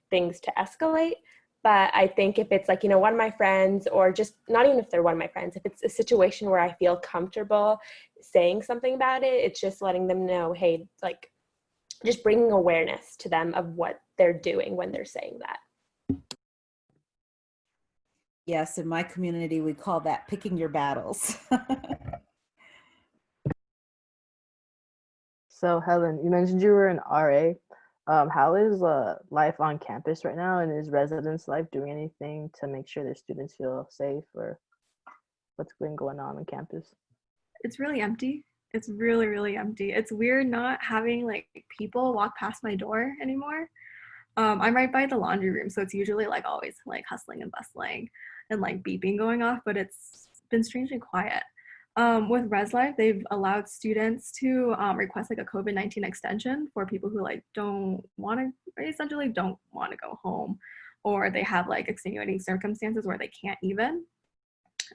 things to escalate. But I think if it's like, you know, one of my friends, or just not even if they're one of my friends, if it's a situation where I feel comfortable saying something about it, it's just letting them know, hey, like just bringing awareness to them of what they're doing when they're saying that. Yes, in my community, we call that picking your battles. So Helen, you mentioned you were an RA. How is life on campus right now, and is residence life doing anything to make sure their students feel safe, or what's been going on campus? It's really empty. It's really, really empty. It's weird not having like people walk past my door anymore. I'm right by the laundry room, so it's usually like always like hustling and bustling and like beeping going off, but it's been strangely quiet. With Res Life, they've allowed students to request like a COVID-19 extension for people who like don't want to, essentially don't want to go home, or they have like extenuating circumstances where they can't even.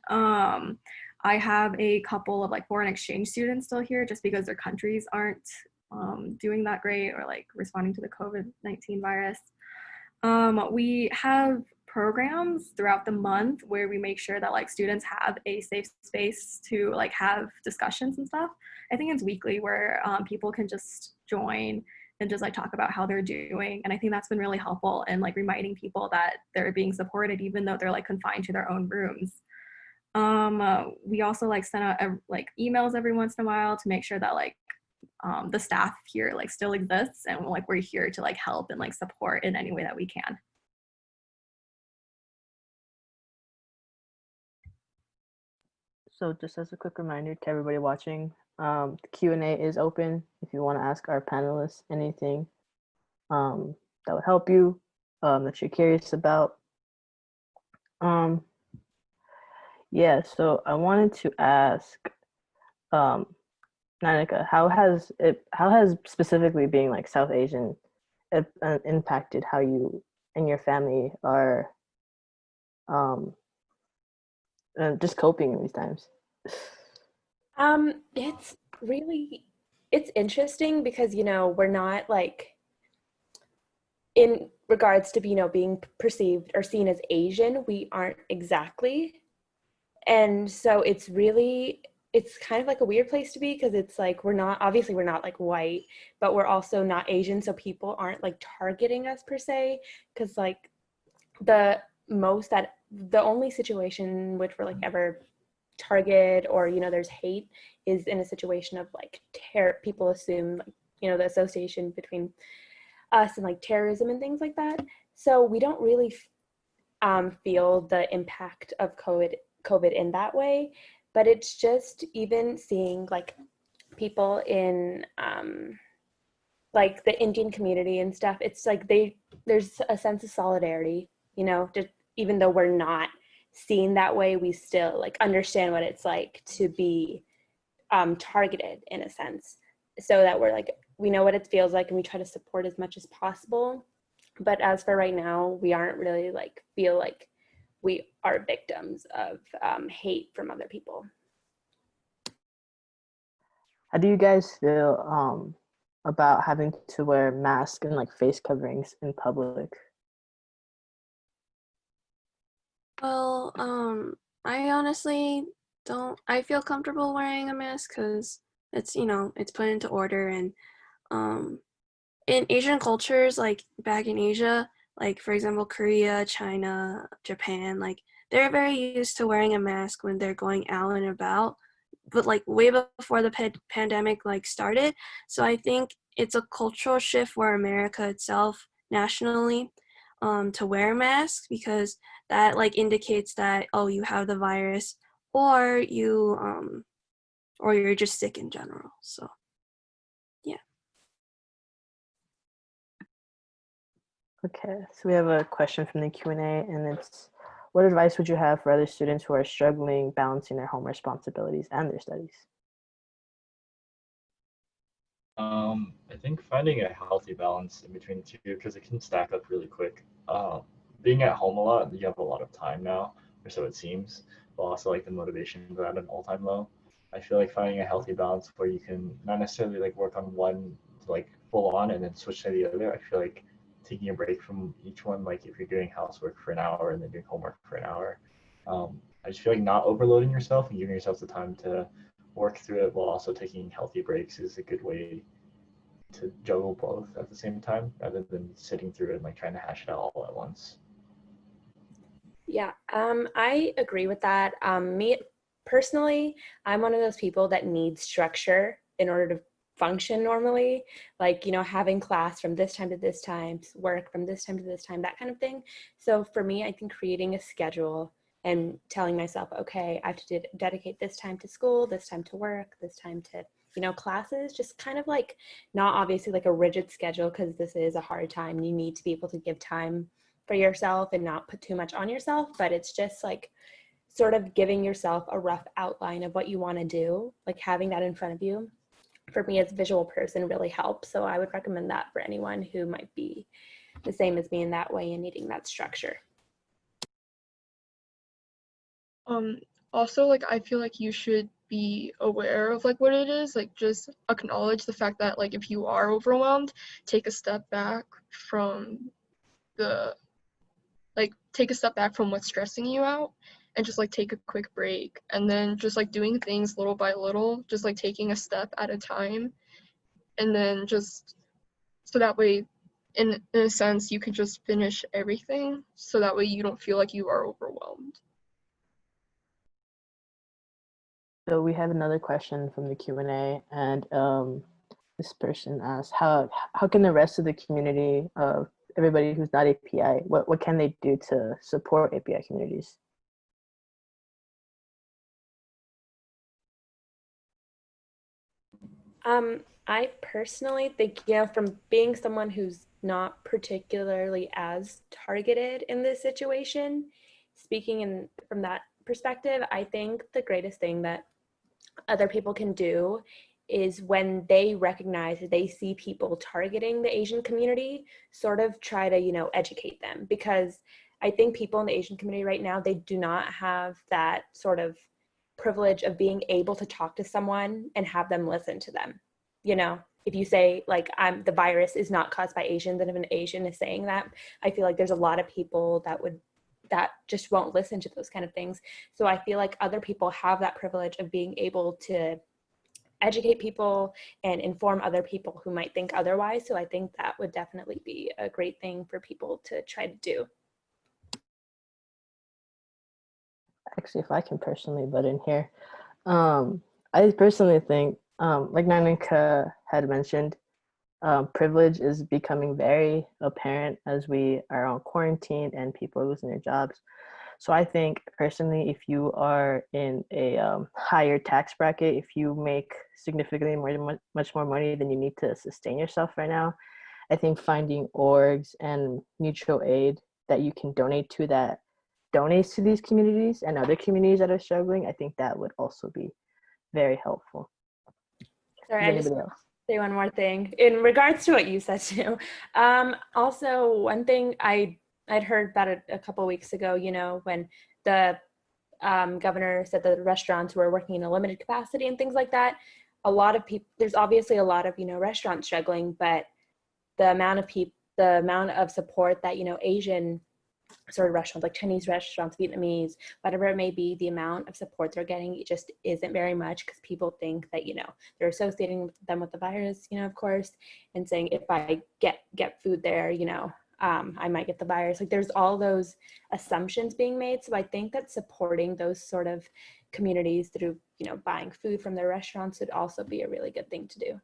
I have a couple of like foreign exchange students still here just because their countries aren't doing that great, or like responding to the COVID-19 virus. We have programs throughout the month where we make sure that like students have a safe space to like have discussions and stuff. I think it's weekly where people can just join and just like talk about how they're doing. And I think that's been really helpful in like reminding people that they're being supported even though they're like confined to their own rooms. We also like send out like emails every once in a while to make sure that like the staff here like still exists, and like we're here to like help and like support in any way that we can. So just as a quick reminder to everybody watching, the Q&A is open if you want to ask our panelists anything that would help you, that you're curious about. Yeah, so I wanted to ask, Nanika, how has specifically being like South Asian impacted how you and your family are just coping in these times? It's interesting because, you know, we're not like, in regards to, you know, being perceived or seen as Asian, we aren't exactly. And so it's kind of like a weird place to be, because it's like we're not like white, but we're also not Asian, so people aren't like targeting us per se, because like the only situation which we're like ever target, or, you know, there's hate, is in a situation of like people assume, like, you know, the association between us and like terrorism and things like that. So we don't really feel the impact of COVID in that way. But it's just even seeing like people in like the Indian community and stuff, it's like there's a sense of solidarity, you know, just even though we're not seen that way, we still like understand what it's like to be targeted in a sense, so that we're like, we know what it feels like and we try to support as much as possible. But as for right now, we aren't really like feel like we are victims of hate from other people. How do you guys feel about having to wear masks and like face coverings in public? Well, I honestly don't. I feel comfortable wearing a mask because it's, you know, it's put into order. And in Asian cultures, like back in Asia, like for example, Korea, China, Japan, like they're very used to wearing a mask when they're going out and about, but like way before the pandemic like started. So I think it's a cultural shift for America itself nationally to wear masks, because that like indicates that, oh, you have the virus, or you're just sick in general. So yeah. Okay, so we have a question from the Q&A, and it's, what advice would you have for other students who are struggling balancing their home responsibilities and their studies? I think finding a healthy balance in between the two, because it can stack up really quick. Being at home a lot, you have a lot of time now, or so it seems, but also like the motivation is at an all-time low. I feel like finding a healthy balance where you can not necessarily like work on one like full on and then switch to the other. I feel like taking a break from each one, like if you're doing housework for an hour and then doing homework for an hour, I just feel like not overloading yourself and giving yourself the time to work through it while also taking healthy breaks is a good way to juggle both at the same time, rather than sitting through it and like trying to hash it out all at once. Yeah, I agree with that. Me personally, I'm one of those people that needs structure in order to function normally. Like, you know, having class from this time to this time, work from this time to this time, that kind of thing. So for me, I think creating a schedule and telling myself, okay, I have to dedicate this time to school, this time to work, this time to, you know, classes, just kind of like not obviously like a rigid schedule, because this is a hard time. You need to be able to give time for yourself and not put too much on yourself, but it's just like sort of giving yourself a rough outline of what you want to do, like having that in front of you. For me as a visual person really helps. So I would recommend that for anyone who might be the same as me in that way and needing that structure. Also, like, I feel like you should be aware of like what it is, like just acknowledge the fact that like if you are overwhelmed, take a step back from what's stressing you out, and just like take a quick break, and then just like doing things little by little, just like taking a step at a time, and then just so that way in a sense you can just finish everything, so that way you don't feel like you are overwhelmed. So we have another question from the Q&A, and this person asks, how can the rest of the community, everybody who's not API, what can they do to support API communities? I personally think, you know, from being someone who's not particularly as targeted in this situation, speaking from that perspective, I think the greatest thing that other people can do is when they recognize that they see people targeting the Asian community, sort of try to, you know, educate them. Because I think people in the Asian community right now, they do not have that sort of privilege of being able to talk to someone and have them listen to them. You know, if you say like, the virus is not caused by Asians, and if an Asian is saying that, I feel like there's a lot of people that just won't listen to those kind of things. So I feel like other people have that privilege of being able to educate people and inform other people who might think otherwise. So I think that would definitely be a great thing for people to try to do. Actually, if I can personally butt in here, I personally think, like Nanika had mentioned, privilege is becoming very apparent as we are on quarantine and people are losing their jobs. So I think personally, if you are in a higher tax bracket, if you make significantly much more money than you need to sustain yourself right now, I think finding orgs and mutual aid that you can donate to that donates to these communities and other communities that are struggling, I think that would also be very helpful. Sorry, Does I just anybody else? say one more thing in regards to what you said too. Also, one thing I'd heard about it a couple of weeks ago, you know, when the governor said that the restaurants were working in a limited capacity and things like that. A lot of people, there's obviously a lot of, you know, restaurants struggling, but the amount of support that, you know, Asian sort of restaurants, like Chinese restaurants, Vietnamese, whatever it may be, the amount of support they're getting, it just isn't very much, because people think that, you know, they're associating them with the virus, you know, of course, and saying if I get food there, you know, I might get the virus. Like there's all those assumptions being made. So I think that supporting those sort of communities through, you know, buying food from their restaurants would also be a really good thing to do.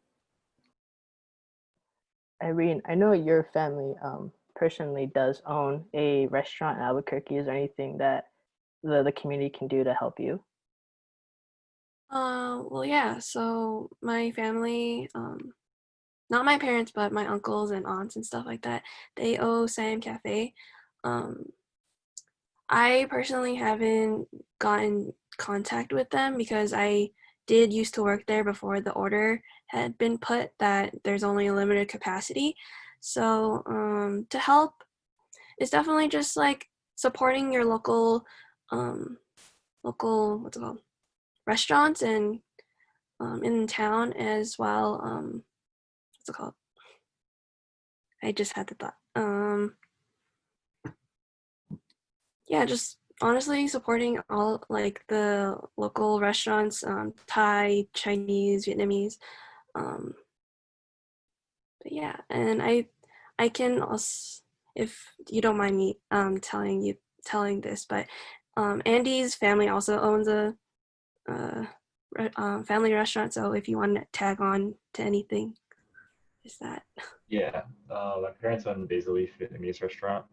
Irene, I know your family personally does own a restaurant in Albuquerque. Is there anything that the community can do to help you? Well, yeah, so my family, not my parents, but my uncles and aunts and stuff like that, they owe Sam Cafe. I personally haven't gotten contact with them because I did used to work there before the order had been put that there's only a limited capacity. So to help, it's definitely just like supporting your local what's it called, restaurants and in town as well. What's it called? I just had the thought. Yeah, just honestly supporting all like the local restaurants, Thai, Chinese, Vietnamese. But yeah, and I can also, if you don't mind me telling this, but Andy's family also owns a family restaurant. So if you want to tag on to anything, is that? Yeah, my parents own Basil Leaf Vietnamese restaurant.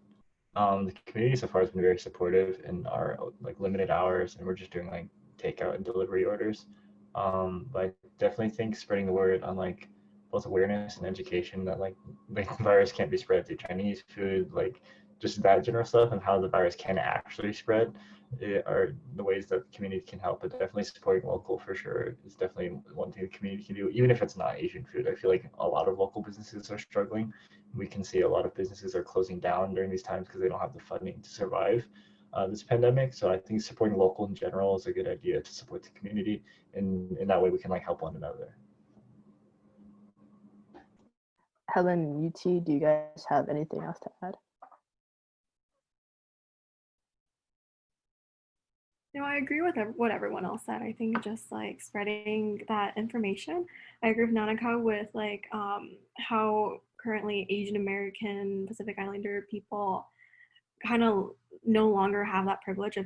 The community so far has been very supportive in our like limited hours, and we're just doing like takeout and delivery orders. But I definitely think spreading the word on like both awareness and education that like the virus can't be spread through Chinese food, like just that general stuff, and how the virus can actually spread are the ways that the community can help. But definitely supporting local for sure is definitely one thing the community can do, even if it's not Asian food. I feel like a lot of local businesses are struggling. We can see a lot of businesses are closing down during these times because they don't have the funding to survive this pandemic. So I think supporting local in general is a good idea to support the community, and in that way we can like help one another. Helen, UT, do you guys have anything else to add? No, I agree with what everyone else said. I think just like spreading that information. I agree with Nanika with like how currently Asian American, Pacific Islander people kind of no longer have that privilege of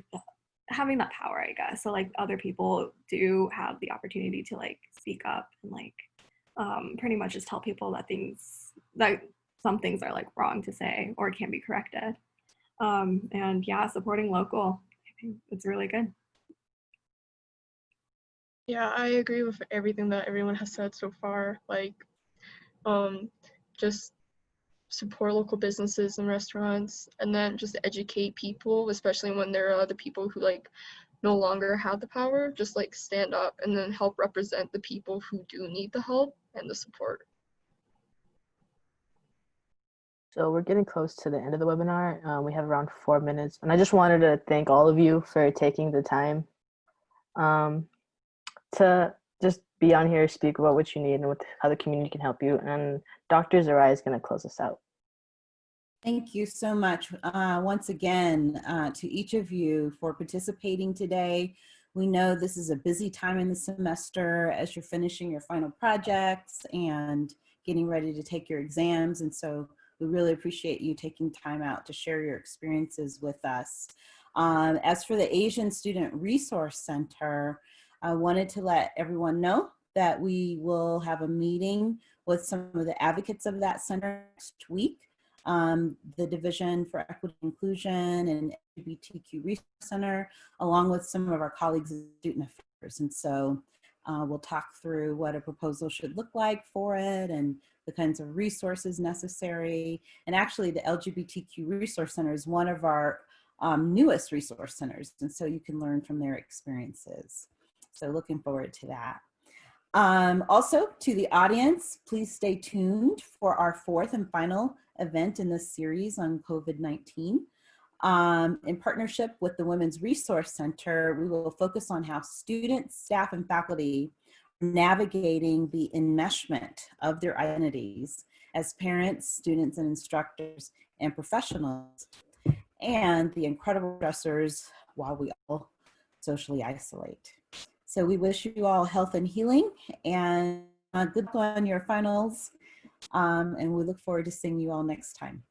having that power, I guess. So like other people do have the opportunity to like speak up and like pretty much just tell people that some things are like wrong to say or can be corrected. And yeah, supporting local. It's really good. Yeah, I agree with everything that everyone has said so far. Like, just support local businesses and restaurants, and then just educate people, especially when there are other people who like no longer have the power. Just like stand up and then help represent the people who do need the help and the support. So we're getting close to the end of the webinar. We have around 4 minutes, and I just wanted to thank all of you for taking the time to just be on here, speak about what you need and how the community can help you. And Dr. Zarai is going to close us out. Thank you so much once again to each of you for participating today. We know this is a busy time in the semester as you're finishing your final projects and getting ready to take your exams. And so we really appreciate you taking time out to share your experiences with us. As for the Asian Student Resource Center, I wanted to let everyone know that we will have a meeting with some of the advocates of that center next week. the Division for Equity and Inclusion and LGBTQ Resource Center, along with some of our colleagues in Student Affairs. And so we'll talk through what a proposal should look like for it and the kinds of resources necessary. And actually the LGBTQ Resource Center is one of our newest resource centers. And so you can learn from their experiences. So looking forward to that. Also to the audience, please stay tuned for our 4th and final event in this series on COVID-19. In partnership with the Women's Resource Center, we will focus on how students, staff, and faculty are navigating the enmeshment of their identities as parents, students, and instructors and professionals, and the incredible stressors while we all socially isolate. So we wish you all health and healing and good luck on your finals. And we look forward to seeing you all next time.